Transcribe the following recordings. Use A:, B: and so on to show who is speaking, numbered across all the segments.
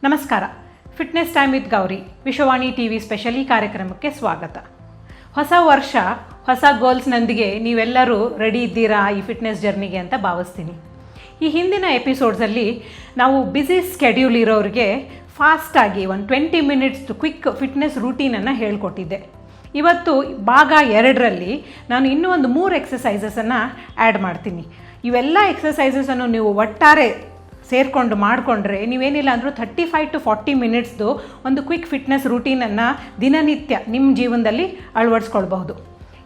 A: ನಮಸ್ಕಾರ. Fitness time with Gauri Vishwavani TV special ಈ ಕಾರ್ಯಕ್ರಮಕ್ಕೆ ಸ್ವಾಗತ. ಹೊಸ ವರ್ಷ ಹೊಸ ಗೋಲ್ಸ್ನೊಂದಿಗೆ ನೀವೆಲ್ಲರೂ ರೆಡಿ ಇದ್ದೀರಾ ಈ ಫಿಟ್ನೆಸ್ ಜರ್ನಿಗೆ ಅಂತ ಭಾವಿಸ್ತೀನಿ. ಈ ಹಿಂದಿನ ಎಪಿಸೋಡ್ಸಲ್ಲಿ ನಾವು ಬ್ಯುಸಿ ಸ್ಕೆಡ್ಯೂಲ್ ಇರೋರಿಗೆ ಫಾಸ್ಟಾಗಿ ಒಂದು 20 ಮಿನಿಟ್ಸ್ ಕ್ವಿಕ್ ಫಿಟ್ನೆಸ್ ರೂಟೀನನ್ನು ಹೇಳ್ಕೊಟ್ಟಿದ್ದೆ. ಇವತ್ತು ಭಾಗ 2ರಲ್ಲಿ ನಾನು ಇನ್ನೂ ಒಂದು 3 ಎಕ್ಸಸೈಸಸನ್ನು ಆ್ಯಡ್ ಮಾಡ್ತೀನಿ. ಇವೆಲ್ಲ ಎಕ್ಸಸೈಸಸನ್ನು ನೀವು ಒಟ್ಟಾರೆ ಸೇರಿಕೊಂಡು ಮಾಡಿಕೊಂಡ್ರೆ ನೀವೇನಿಲ್ಲ ಅಂದರೂ 35 to 40 ಮಿನಿಟ್ಸ್ದು ಒಂದು ಕ್ವಿಕ್ ಫಿಟ್ನೆಸ್ ರೂಟೀನನ್ನು ದಿನನಿತ್ಯ ನಿಮ್ಮ ಜೀವನದಲ್ಲಿ ಅಳವಡಿಸ್ಕೊಳ್ಬಹುದು.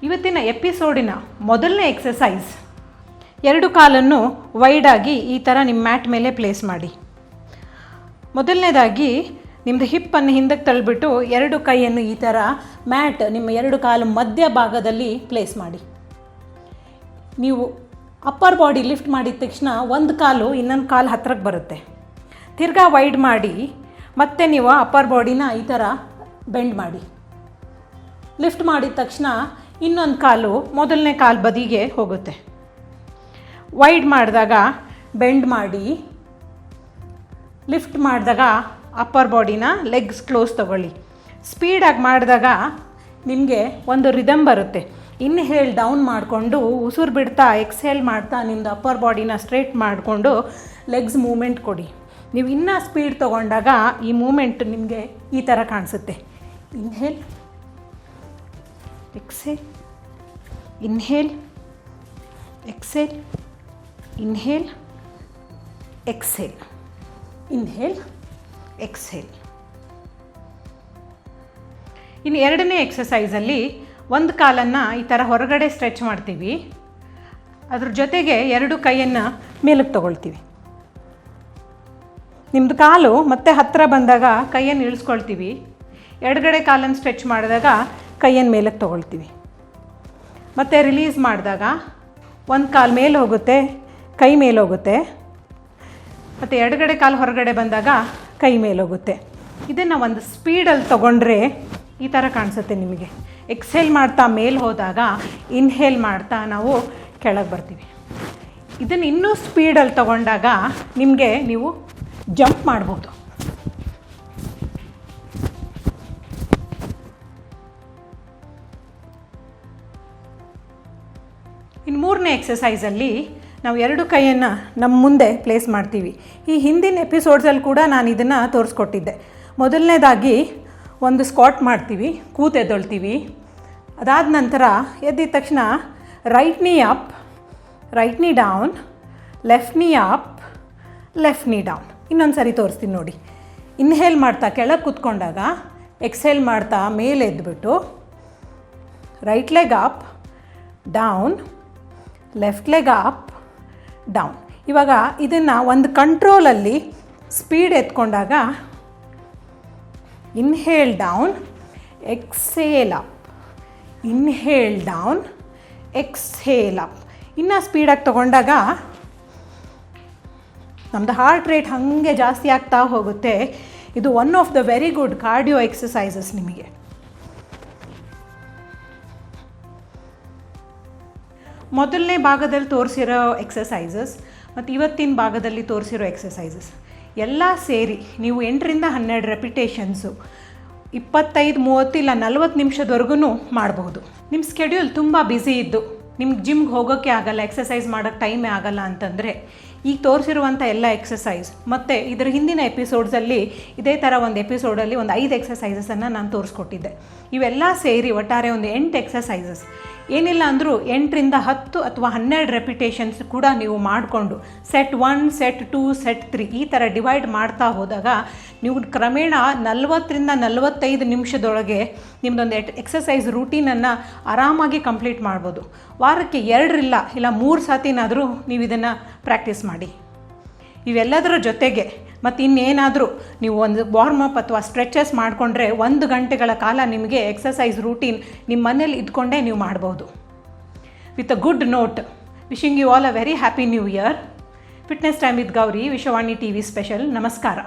A: ಇವತ್ತಿನ ಎಪಿಸೋಡಿನ ಮೊದಲನೇ ಎಕ್ಸಸೈಸ್, 2 ಕಾಲನ್ನು ವೈಡಾಗಿ ಈ ಥರ ನಿಮ್ಮ ಮ್ಯಾಟ್ ಮೇಲೆ ಪ್ಲೇಸ್ ಮಾಡಿ. ಮೊದಲನೇದಾಗಿ ನಿಮ್ಮದು ಹಿಪ್ಪನ್ನು ಹಿಂದಕ್ಕೆ ತಳ್ಳಿಬಿಟ್ಟು 2 ಕೈಯನ್ನು ಈ ಥರ ಮ್ಯಾಟ್ ನಿಮ್ಮ 2 ಕಾಲು ಮಧ್ಯ ಭಾಗದಲ್ಲಿ ಪ್ಲೇಸ್ ಮಾಡಿ. ನೀವು ಅಪ್ಪರ್ ಬಾಡಿ ಲಿಫ್ಟ್ ಮಾಡಿದ ತಕ್ಷಣ ಒಂದು ಕಾಲು ಇನ್ನೊಂದು ಕಾಲು ಹತ್ರಕ್ಕೆ ಬರುತ್ತೆ. ತಿರ್ಗಾ ವೈಡ್ ಮಾಡಿ ಮತ್ತೆ ನೀವು ಅಪ್ಪರ್ ಬಾಡಿನ ಈ ಥರ ಬೆಂಡ್ ಮಾಡಿ. ಲಿಫ್ಟ್ ಮಾಡಿದ ತಕ್ಷಣ ಇನ್ನೊಂದು ಕಾಲು ಮೊದಲನೇ ಕಾಲು ಬದಿಗೆ ಹೋಗುತ್ತೆ. ವೈಡ್ ಮಾಡಿದಾಗ ಬೆಂಡ್ ಮಾಡಿ, ಲಿಫ್ಟ್ ಮಾಡಿದಾಗ ಅಪ್ಪರ್ ಬಾಡಿನ ಲೆಗ್ಸ್ ಕ್ಲೋಸ್ ತೊಗೊಳ್ಳಿ. ಸ್ಪೀಡಾಗಿ ಮಾಡಿದಾಗ ನಿಮಗೆ ಒಂದು ರಿದಮ್ ಬರುತ್ತೆ. ಇನ್ಹೇಲ್ ಡೌನ್ ಮಾಡಿಕೊಂಡು ಉಸಿರು ಬಿಡ್ತಾ ಎಕ್ಸ್ಹೇಲ್ ಮಾಡ್ತಾ ನಿಮ್ಮದು ಅಪ್ಪರ್ ಬಾಡಿನ ಸ್ಟ್ರೇಟ್ ಮಾಡಿಕೊಂಡು ಲೆಗ್ಸ್ ಮೂಮೆಂಟ್ ಕೊಡಿ. ನೀವು ಇನ್ನೂ ಸ್ಪೀಡ್ ತೊಗೊಂಡಾಗ ಈ ಮೂಮೆಂಟ್ ನಿಮಗೆ ಈ ಥರ ಕಾಣಿಸುತ್ತೆ. Inhale, exhale, inhale, exhale, inhale, exhale, inhale, exhale. ಇನ್ನು 2ನೇ ಎಕ್ಸಸೈಸಲ್ಲಿ ಒಂದು ಕಾಲನ್ನು ಈ ಥರ ಹೊರಗಡೆ ಸ್ಟ್ರೆಚ್ ಮಾಡ್ತೀವಿ. ಅದ್ರ ಜೊತೆಗೆ 2 ಕೈಯನ್ನು ಮೇಲಕ್ಕೆ ತೊಗೊಳ್ತೀವಿ. ನಿಮ್ಮದು ಕಾಲು ಮತ್ತೆ ಹತ್ತಿರ ಬಂದಾಗ ಕೈಯನ್ನು ಇಳಿಸ್ಕೊಳ್ತೀವಿ. ಎಡಗಡೆ ಕಾಲನ್ನು ಸ್ಟ್ರೆಚ್ ಮಾಡಿದಾಗ ಕೈಯನ್ನು ಮೇಲಕ್ಕೆ ತೊಗೊಳ್ತೀವಿ. ಮತ್ತು ರಿಲೀಸ್ ಮಾಡಿದಾಗ ಒಂದು ಕಾಲು ಮೇಲೆ ಹೋಗುತ್ತೆ, ಕೈ ಮೇಲೆ ಹೋಗುತ್ತೆ. ಮತ್ತು ಎಡಗಡೆ ಕಾಲು ಹೊರಗಡೆ ಬಂದಾಗ ಕೈ ಮೇಲೆ ಹೋಗುತ್ತೆ. ಇದನ್ನು ಒಂದು ಸ್ಪೀಡಲ್ಲಿ ತೊಗೊಂಡ್ರೆ ಈ ಥರ ಕಾಣಿಸುತ್ತೆ ನಿಮಗೆ. ಎಕ್ಸ್ಹೇಲ್ ಮಾಡ್ತಾ ಮೇಲೆ ಹೋದಾಗ ಇನ್ಹೇಲ್ ಮಾಡ್ತಾ ನಾವು ಕೆಳಗೆ ಬರ್ತೀವಿ. ಇದನ್ನು ಇನ್ನೂ ಸ್ಪೀಡಲ್ಲಿ ತೊಗೊಂಡಾಗ ನಿಮಗೆ ನೀವು ಜಂಪ್ ಮಾಡ್ಬೋದು. ಇನ್ನು 3ನೇ ಎಕ್ಸಸೈಸಲ್ಲಿ ನಾವು 2 ಕೈಯನ್ನು ನಮ್ಮ ಮುಂದೆ ಪ್ಲೇಸ್ ಮಾಡ್ತೀವಿ. ಈ ಹಿಂದಿನ ಎಪಿಸೋಡ್ಸಲ್ಲಿ ಕೂಡ ನಾನು ಇದನ್ನು ತೋರಿಸ್ಕೊಟ್ಟಿದ್ದೆ. ಮೊದಲನೇದಾಗಿ ಒಂದು ಸ್ಕ್ವಾಟ್ ಮಾಡ್ತೀವಿ, ಕೂತೆದ್ದೊಳ್ತೀವಿ. ಅದಾದ ನಂತರ ಎದ್ದಿದ ತಕ್ಷಣ ರೈಟ್ ನೀ ಅಪ್, ರೈಟ್ ನೀ ಡೌನ್, ಲೆಫ್ಟ್ ನೀ ಅಪ್, ಲೆಫ್ಟ್ ನೀ ಡೌನ್. ಇನ್ನೊಂದು ಸರಿ ತೋರಿಸ್ತೀನಿ ನೋಡಿ. ಇನ್ಹೇಲ್ ಮಾಡ್ತಾ ಕೆಳಗೆ ಕೂತ್ಕೊಂಡಾಗ ಎಕ್ಸ್ಹೇಲ್ ಮಾಡ್ತಾ ಮೇಲೆ ಎದ್ದುಬಿಟ್ಟು right leg up, down, left leg up, down. ಇವಾಗ ಇದನ್ನು ಒಂದು ಕಂಟ್ರೋಲಲ್ಲಿ ಸ್ಪೀಡ್ ಎತ್ಕೊಂಡಾಗ inhale down, exhale up, inhale down, exhale up. ಇನ್ನೂ ಸ್ಪೀಡಾಗಿ ತೊಗೊಂಡಾಗ ನಮ್ಮದು ಹಾರ್ಟ್ ರೇಟ್ ಹಾಗೆ ಜಾಸ್ತಿ ಆಗ್ತಾ ಹೋಗುತ್ತೆ. ಇದು one of the very good cardio exercises ನಿಮಗೆ. ಮೊದಲನೇ ಭಾಗದಲ್ಲಿ ತೋರಿಸಿರೋ ಎಕ್ಸಸೈಸಸ್ ಮತ್ತು ಇವತ್ತಿನ ಭಾಗದಲ್ಲಿ ತೋರಿಸಿರೋ ಎಕ್ಸಸೈಸಸ್ ಎಲ್ಲ ಸೇರಿ ನೀವು 8ರಿಂದ 12 ರೆಪಿಟೇಷನ್ಸು 25, 30 ಇಲ್ಲ 40 ನಿಮಿಷದವರೆಗೂ ಮಾಡಬಹುದು. ನಿಮ್ಮ ಸ್ಕೆಡ್ಯೂಲ್ ತುಂಬ ಬ್ಯುಸಿ ಇದ್ದು ನಿಮ್ಗೆ ಜಿಮ್ಗೆ ಹೋಗೋಕ್ಕೆ ಆಗಲ್ಲ, ಎಕ್ಸಸೈಸ್ ಮಾಡೋಕ್ಕೆ ಟೈಮೇ ಆಗಲ್ಲ ಅಂತಂದರೆ ಈಗ ತೋರಿಸಿರುವಂಥ ಎಲ್ಲ ಎಕ್ಸಸೈಸ್ ಮತ್ತು ಇದರ ಹಿಂದಿನ ಎಪಿಸೋಡ್ಸಲ್ಲಿ ಇದೇ ಥರ ಒಂದು ಎಪಿಸೋಡಲ್ಲಿ ಒಂದು 5 ಎಕ್ಸಸೈಸಸನ್ನು ನಾನು ತೋರಿಸ್ಕೊಟ್ಟಿದ್ದೆ. ಇವೆಲ್ಲ ಸೇರಿ ಒಟ್ಟಾರೆ ಒಂದು 8 ಎಕ್ಸಸೈಸಸ್. ಏನಿಲ್ಲ ಅಂದರೂ 8ರಿಂದ 10 ಅಥವಾ 12 ರೆಪಿಟೇಷನ್ಸ್ ಕೂಡ ನೀವು ಮಾಡಿಕೊಂಡು ಸೆಟ್ 1, ಸೆಟ್ 2, ಸೆಟ್ 3 ಈ ಥರ ಡಿವೈಡ್ ಮಾಡ್ತಾ ಹೋದಾಗ ನೀವು ಕ್ರಮೇಣ 40ರಿಂದ 45 ನಿಮಿಷದೊಳಗೆ ನಿಮ್ಮದೊಂದು ಎಕ್ಸಸೈಸ್ ರೂಟೀನನ್ನು ಆರಾಮಾಗಿ ಕಂಪ್ಲೀಟ್ ಮಾಡ್ಬೋದು. ವಾರಕ್ಕೆ 2 ಇಲ್ಲ 3 ಸತಿನಾದರೂ ನೀವು ಇದನ್ನು ಪ್ರಾಕ್ಟೀಸ್ ಮಾಡಿ. ಇವೆಲ್ಲದರ ಜೊತೆಗೆ ಮತ್ತು ಇನ್ನೇನಾದರೂ ನೀವು ಒಂದು ವಾರ್ಮಪ್ ಅಥವಾ ಸ್ಟ್ರೆಚಸ್ ಮಾಡಿಕೊಂಡ್ರೆ 1 ಗಂಟೆಗಳ ಕಾಲ ನಿಮಗೆ ಎಕ್ಸಸೈಸ್ ರೂಟೀನ್ ನಿಮ್ಮ ಮನೇಲಿ ಇದ್ಕೊಂಡೇ ನೀವು ಮಾಡ್ಬೋದು. With a good note, wishing you all a very happy new year. Fitness time with Gauri Vishwavani TV special. ನಮಸ್ಕಾರ.